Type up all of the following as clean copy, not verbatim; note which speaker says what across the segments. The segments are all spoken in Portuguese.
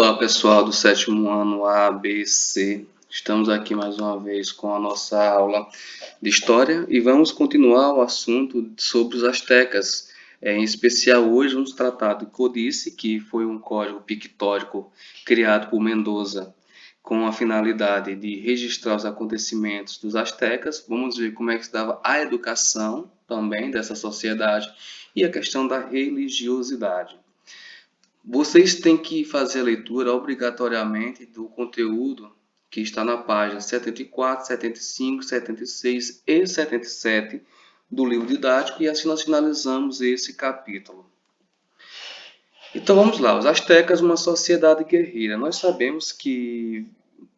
Speaker 1: Olá pessoal do sétimo ano ABC, estamos aqui mais uma vez com a nossa aula de História e vamos continuar o assunto sobre os astecas. Em especial hoje vamos tratar do códice, que foi um código pictórico criado por Mendoza com a finalidade de registrar os acontecimentos dos astecas. Vamos ver como é que se dava a educação também dessa sociedade e a questão da religiosidade. Vocês têm que fazer a leitura obrigatoriamente do conteúdo que está na página 74, 75, 76 e 77 do livro didático, e assim nós finalizamos esse capítulo. Então vamos lá, os astecas, uma sociedade guerreira. Nós sabemos que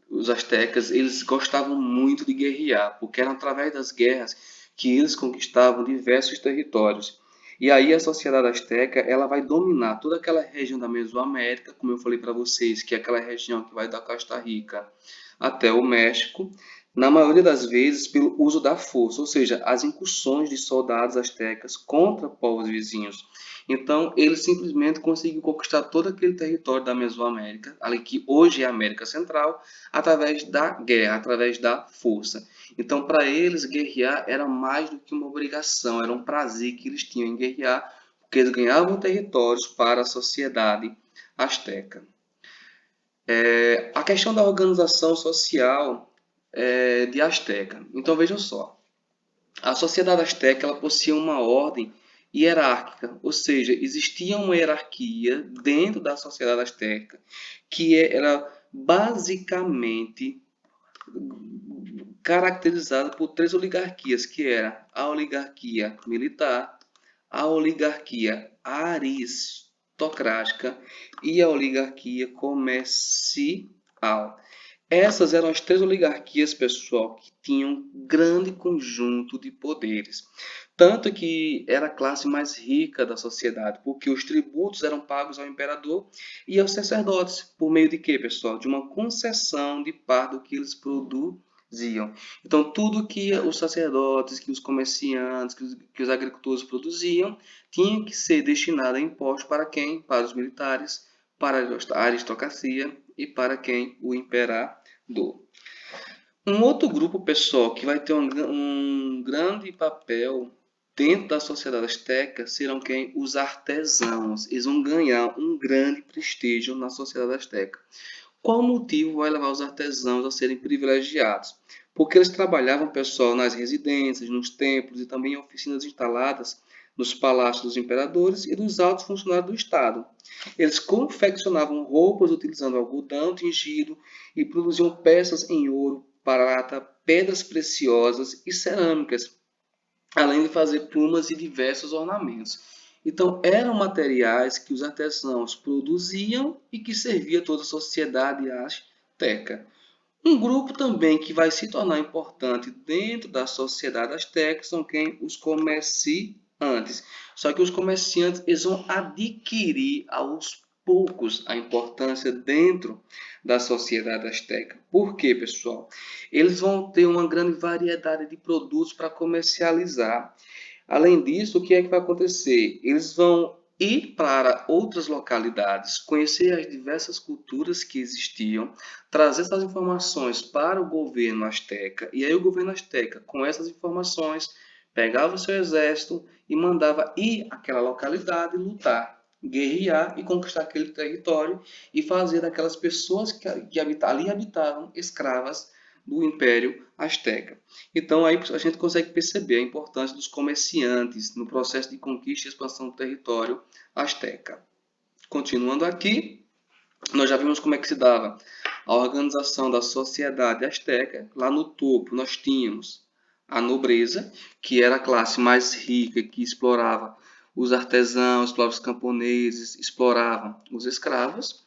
Speaker 1: os astecas eles gostavam muito de guerrear, porque era através das guerras que eles conquistavam diversos territórios. E aí a sociedade asteca ela vai dominar toda aquela região da Mesoamérica, como eu falei para vocês, que é aquela região que vai da Costa Rica até o México, na maioria das vezes pelo uso da força, ou seja, as incursões de soldados astecas contra povos vizinhos. Então, eles simplesmente conseguiram conquistar todo aquele território da Mesoamérica, ali que hoje é a América Central, através da guerra, através da força. Então, para eles, guerrear era mais do que uma obrigação, era um prazer que eles tinham em guerrear, porque eles ganhavam territórios para a sociedade asteca. A questão da organização social de Asteca. Então, vejam só. A sociedade asteca ela possuía uma ordem hierárquica, ou seja, existia uma hierarquia dentro da sociedade asteca que era basicamente caracterizada por três oligarquias, que era a oligarquia militar, a oligarquia aristocrática e a oligarquia comercial. Essas eram as três oligarquias, pessoal, que tinham um grande conjunto de poderes. Tanto que era a classe mais rica da sociedade, porque os tributos eram pagos ao imperador e aos sacerdotes. Por meio de quê, pessoal? De uma concessão de parte do que eles produziam. Então, tudo que os sacerdotes, que os comerciantes, que os agricultores produziam, tinha que ser destinado a impostos para quem? Para os militares, para a aristocracia e para quem? O imperador. Um outro grupo, pessoal, que vai ter um grande papel dentro da sociedade asteca serão quem? Os artesãos. Eles vão ganhar um grande prestígio na sociedade asteca. Qual motivo vai levar os artesãos a serem privilegiados? Porque eles trabalhavam, pessoal, nas residências, nos templos e também em oficinas instaladas nos palácios dos imperadores e dos altos funcionários do Estado. Eles confeccionavam roupas utilizando algodão tingido e produziam peças em ouro, prata, pedras preciosas e cerâmicas, além de fazer plumas e diversos ornamentos. Então, eram materiais que os artesãos produziam e que servia toda a sociedade asteca. Um grupo também que vai se tornar importante dentro da sociedade asteca são quem? Os comerciantes. Só que os comerciantes eles vão adquirir aos poucos a importância dentro da sociedade asteca. Por quê, pessoal? Eles vão ter uma grande variedade de produtos para comercializar. Além disso, o que é que vai acontecer? Eles vão ir para outras localidades, conhecer as diversas culturas que existiam, trazer essas informações para o governo asteca, e aí o governo asteca, com essas informações, pegava o seu exército e mandava ir àquela localidade lutar, guerrear e conquistar aquele território e fazer daquelas pessoas que ali habitavam escravas do Império Azteca. Então aí a gente consegue perceber a importância dos comerciantes no processo de conquista e expansão do território azteca. Continuando aqui, nós já vimos como é que se dava a organização da sociedade azteca. Lá no topo nós tínhamos a nobreza, que era a classe mais rica, que explorava os artesãos, explorava os camponeses, exploravam os escravos.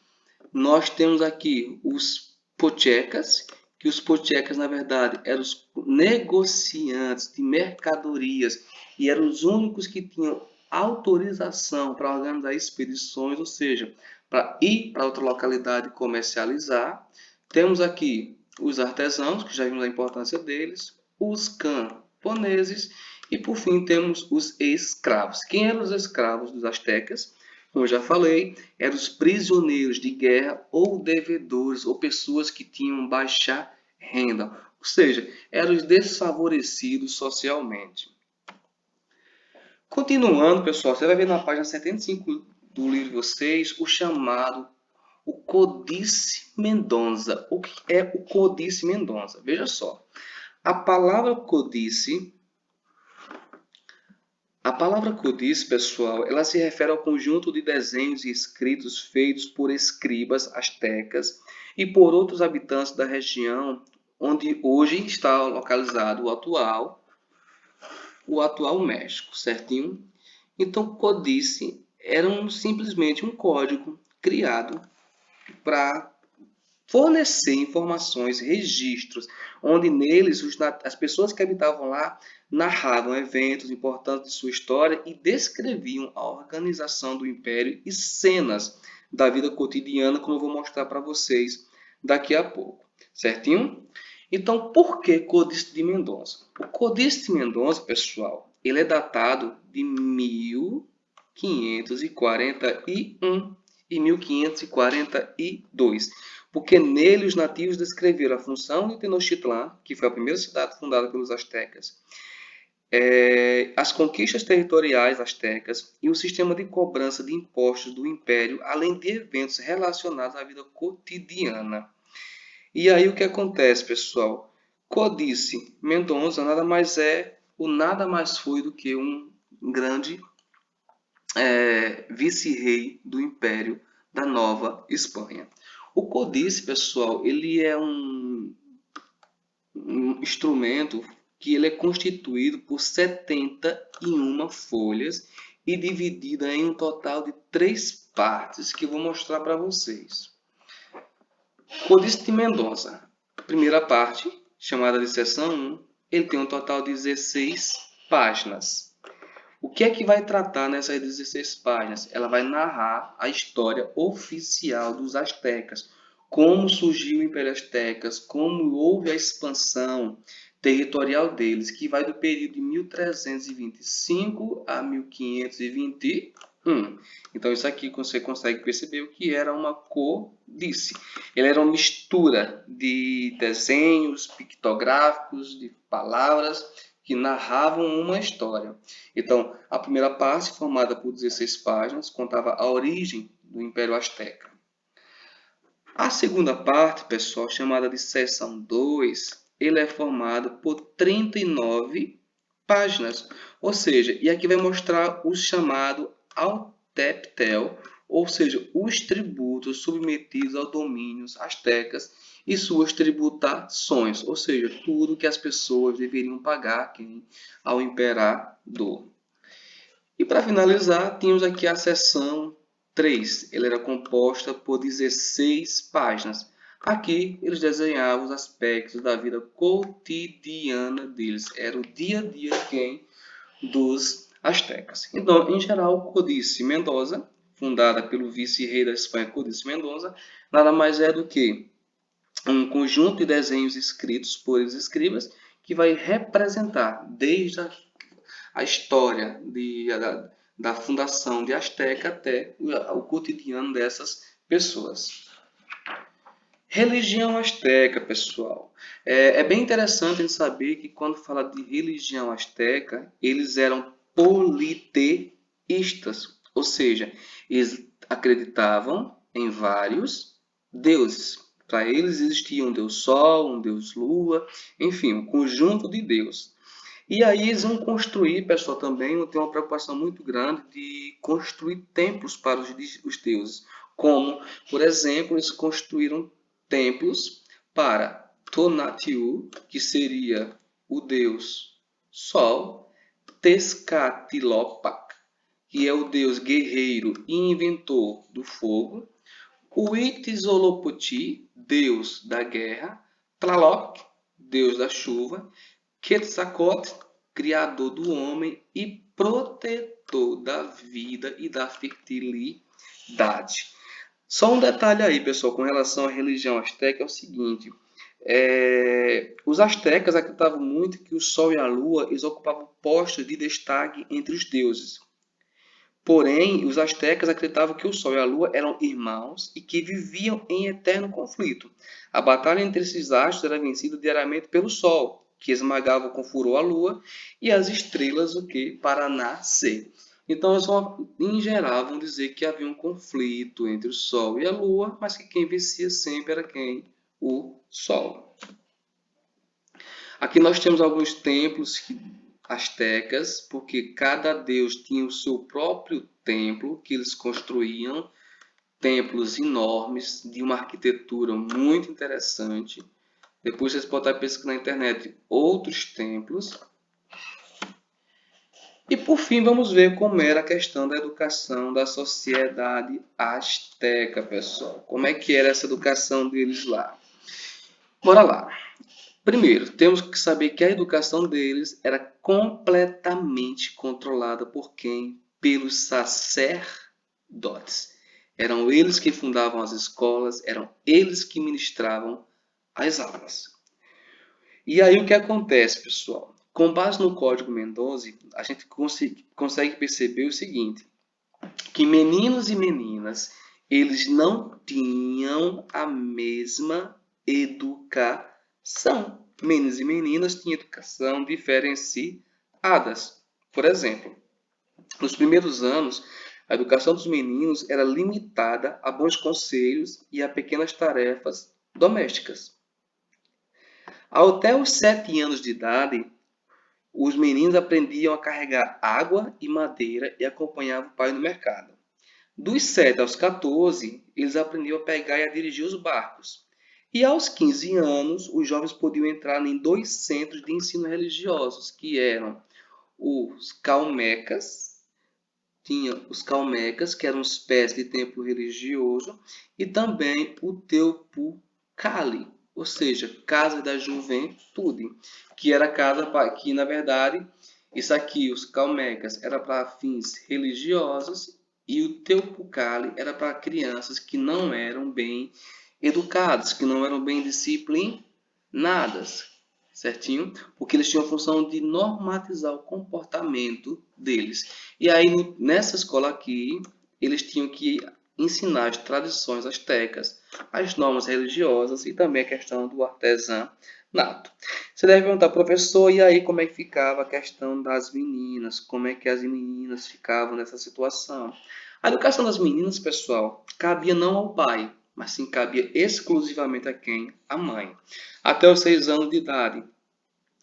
Speaker 1: Nós temos aqui os pochecas, que os pochecas, na verdade, eram os negociantes de mercadorias e eram os únicos que tinham autorização para organizar expedições, ou seja, para ir para outra localidade e comercializar. Temos aqui os artesãos, que já vimos a importância deles, os camponeses e, por fim, temos os escravos. Quem eram os escravos dos astecas? como eu já falei, eram os prisioneiros de guerra ou devedores ou pessoas que tinham baixa renda, ou seja, eram os desfavorecidos socialmente. Continuando, pessoal, você vai ver na página 75 do livro de vocês o chamado o Códice Mendonça. O que é o Códice Mendonça? Veja só. A palavra codice, pessoal, ela se refere ao conjunto de desenhos e escritos feitos por escribas astecas e por outros habitantes da região onde hoje está localizado o atual México, certinho? Então, codice era simplesmente um código criado para fornecer informações, registros, onde neles as pessoas que habitavam lá narravam eventos importantes de sua história e descreviam a organização do império e cenas da vida cotidiana, como eu vou mostrar para vocês daqui a pouco, certinho? Então, por que Códice de Mendonça? O Códice de Mendonça, pessoal, ele é datado de 1541 e 1542, porque nele os nativos descreveram a função de Tenochtitlán, que foi a primeira cidade fundada pelos astecas, as conquistas territoriais astecas e o sistema de cobrança de impostos do império, além de eventos relacionados à vida cotidiana. E aí o que acontece, pessoal? Códice Mendonça nada mais foi do que um grande vice-rei do Império da Nova Espanha. O codice, pessoal, ele é um instrumento que ele é constituído por 71 folhas e dividida em um total de 3 partes, que eu vou mostrar para vocês. Códice de Mendonça. Primeira parte, chamada de seção 1, ele tem um total de 16 páginas. O que é que vai tratar nessas 16 páginas? Ela vai narrar a história oficial dos astecas, como surgiu o Império Astecas, como houve a expansão territorial deles, que vai do período de 1325 a 1521. Então, isso aqui você consegue perceber o que era uma codice. Ele era uma mistura de desenhos pictográficos, de palavras que narravam uma história. Então, a primeira parte, formada por 16 páginas, contava a origem do Império Asteca. A segunda parte, pessoal, chamada de seção 2, ele é formado por 39 páginas. Ou seja, e aqui vai mostrar o chamado Alteptel, ou seja, os tributos submetidos aos domínios astecas e suas tributações, ou seja, tudo que as pessoas deveriam pagar ao imperador. E para finalizar, tínhamos aqui a seção 3. Ela era composta por 16 páginas. Aqui eles desenhavam os aspectos da vida cotidiana deles. Era o dia a dia de quem? Dos astecas. Então, em geral, Códice Mendonça, fundada pelo vice-rei da Espanha, Códice Mendonça, nada mais é do que um conjunto de desenhos escritos por escribas que vai representar desde a história da fundação de Azteca até o cotidiano dessas pessoas. Religião asteca, pessoal. É bem interessante a gente saber que quando fala de religião asteca, eles eram politeístas, ou seja, eles acreditavam em vários deuses. Para eles existia um deus sol, um deus lua, enfim, um conjunto de deuses. E aí eles vão construir, pessoal, também tem uma preocupação muito grande de construir templos para os deuses. Como, por exemplo, eles construíram templos para Tonatiuh, que seria o deus Sol, Tezcatlipoca, que é o deus guerreiro e inventor do fogo, Huitzilopochtli, deus da guerra, Tlaloc, deus da chuva, Quetzalcoatl, criador do homem e protetor da vida e da fertilidade. Só um detalhe aí, pessoal, com relação à religião asteca é o seguinte. Os astecas acreditavam muito que o Sol e a Lua eles ocupavam postos de destaque entre os deuses. Porém, os astecas acreditavam que o Sol e a Lua eram irmãos e que viviam em eterno conflito. A batalha entre esses astros era vencida diariamente pelo Sol, que esmagava com furor a Lua, e as estrelas, o que? Para nascer. Então, eles vão, em geral, vão dizer que havia um conflito entre o Sol e a Lua, mas que quem vencia sempre era quem? O Sol. Aqui nós temos alguns templos astecas, porque cada deus tinha o seu próprio templo que eles construíam, templos enormes, de uma arquitetura muito interessante. Depois vocês podem estar pesquisando na internet outros templos. E por fim, vamos ver como era a questão da educação da sociedade asteca, pessoal. Como é que era essa educação deles lá? Bora lá. Primeiro, temos que saber que a educação deles era completamente controlada por quem? Pelos sacerdotes. Eram eles que fundavam as escolas, eram eles que ministravam as aulas. E aí o que acontece, pessoal? Com base no Código Mendonça, a gente consegue perceber o seguinte, que meninos e meninas, eles não tinham a mesma educação. Meninos e meninas tinham educação diferenciadas. Por exemplo, nos primeiros anos, a educação dos meninos era limitada a bons conselhos e a pequenas tarefas domésticas. Até os 7 anos de idade, os meninos aprendiam a carregar água e madeira e acompanhavam o pai no mercado. Dos 7 aos 14, eles aprendiam a pegar e a dirigir os barcos. E aos 15 anos, os jovens podiam entrar em 2 centros de ensino religiosos, que eram os calmecas, tinha os calmecas, que eram uma espécie de templo religioso, e também o Teocali, ou seja, Casa da Juventude, que era casa que, na verdade, isso aqui, os calmecas, era para fins religiosos e o Teocali era para crianças que não eram bem educadas, que não eram bem disciplinadas, certinho? Porque eles tinham a função de normatizar o comportamento deles. E aí, nessa escola aqui, eles tinham que ensinar as tradições astecas, as normas religiosas e também a questão do artesanato. Você deve perguntar, professor, e aí como é que ficava a questão das meninas? Como é que as meninas ficavam nessa situação? A educação das meninas, pessoal, cabia não ao pai, mas sim cabia exclusivamente a quem? A mãe. Até os 6 anos de idade,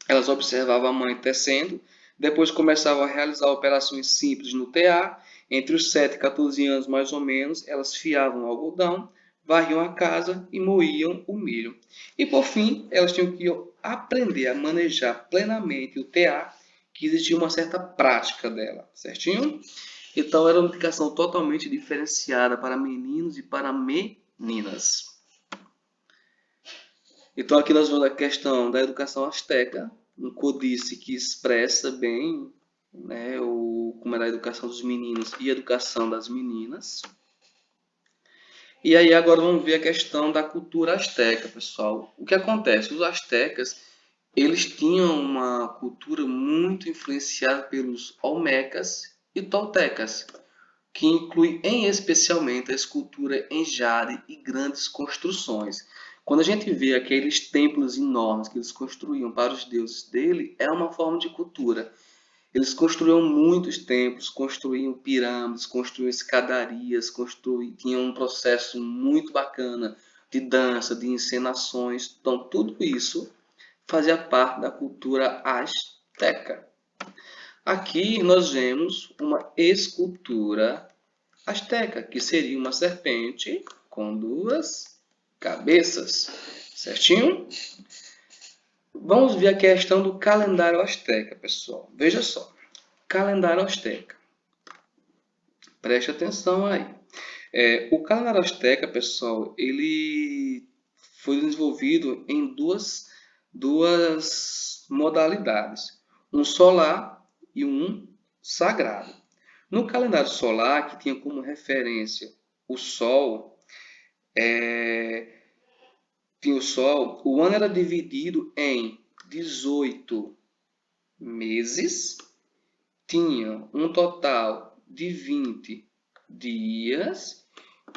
Speaker 1: elas observavam a mãe tecendo, depois começavam a realizar operações simples no tear. Entre os 7 e 14 anos, mais ou menos, elas fiavam o algodão, varriam a casa e moíam o milho. E por fim, elas tinham que aprender a manejar plenamente o tear, que existia uma certa prática dela, certinho? Então era uma educação totalmente diferenciada para meninos e para meninas. Então aqui nós vemos a questão da educação asteca, um códice que expressa bem, né, como era a educação dos meninos e a educação das meninas. E aí agora vamos ver a questão da cultura asteca, pessoal. O que acontece? Os astecas, eles tinham uma cultura muito influenciada pelos olmecas e toltecas, que inclui em especialmente a escultura em jade e grandes construções. Quando a gente vê aqueles templos enormes que eles construíam para os deuses dele, é uma forma de cultura. Eles construíam muitos templos, construíam pirâmides, construíam escadarias, tinham um processo muito bacana de dança, de encenações. Então, tudo isso fazia parte da cultura asteca. Aqui nós vemos uma escultura asteca, que seria uma serpente com 2 cabeças, certinho? Vamos ver a questão do calendário asteca, pessoal. Veja só, calendário asteca. Preste atenção aí. O calendário asteca, pessoal, ele foi desenvolvido em duas modalidades, um solar e um sagrado. No calendário solar, que tinha como referência o Sol, o ano era dividido em 18 meses, tinha um total de 20 dias,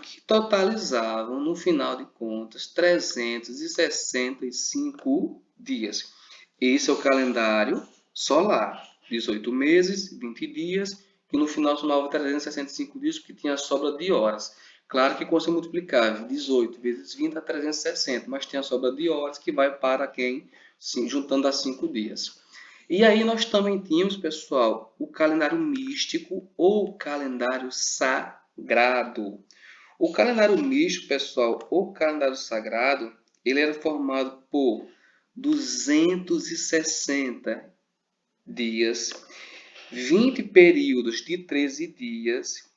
Speaker 1: que totalizavam, no final de contas, 365 dias. Esse é o calendário solar, 18 meses, 20 dias, e no final somava 365 dias, porque tinha sobra de horas. Claro que quando você multiplicar 18 vezes 20 dá 360, mas tem a sobra de horas que vai para quem? Sim, juntando a 5 dias. E aí nós também tínhamos, pessoal, o calendário místico ou calendário sagrado. O calendário místico, pessoal, ou calendário sagrado, ele era formado por 260 dias, 20 períodos de 13 dias.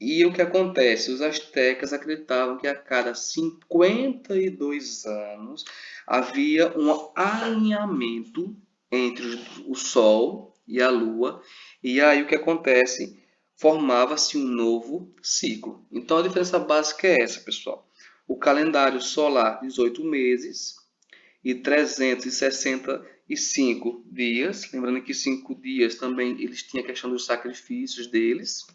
Speaker 1: E o que acontece? Os astecas acreditavam que a cada 52 anos havia um alinhamento entre o Sol e a Lua. E aí o que acontece? Formava-se um novo ciclo. Então a diferença básica é essa, pessoal. O calendário solar, 18 meses e 365 dias. Lembrando que 5 dias também eles tinham a questão dos sacrifícios deles,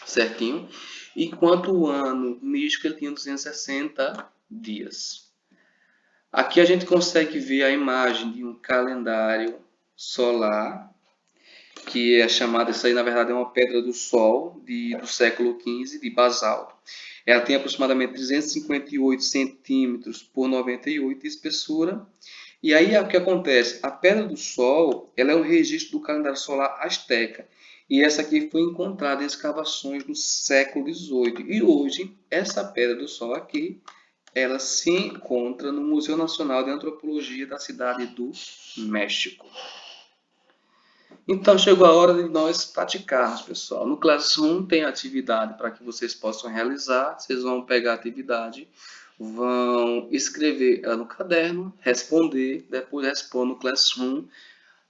Speaker 1: certinho? Enquanto o ano místico ele tinha 260 dias. Aqui a gente consegue ver a imagem de um calendário solar, que é chamada, isso aí na verdade é uma pedra do Sol do século XV, de basalto. Ela tem aproximadamente 358 centímetros por 98 de espessura. E aí o que acontece? A pedra do Sol ela é um registro do calendário solar asteca. E essa aqui foi encontrada em escavações no século XVIII. E hoje, essa pedra do Sol aqui, ela se encontra no Museu Nacional de Antropologia da cidade do México. Então, chegou a hora de nós praticarmos, pessoal. No Classroom tem atividade para que vocês possam realizar. Vocês vão pegar a atividade, vão escrever ela no caderno, responder, depois responde no Classroom,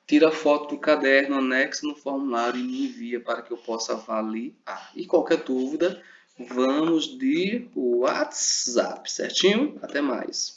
Speaker 1: tira a foto do caderno, anexa no formulário e me envia para que eu possa avaliar. E qualquer dúvida, vamos de WhatsApp, certinho? Até mais.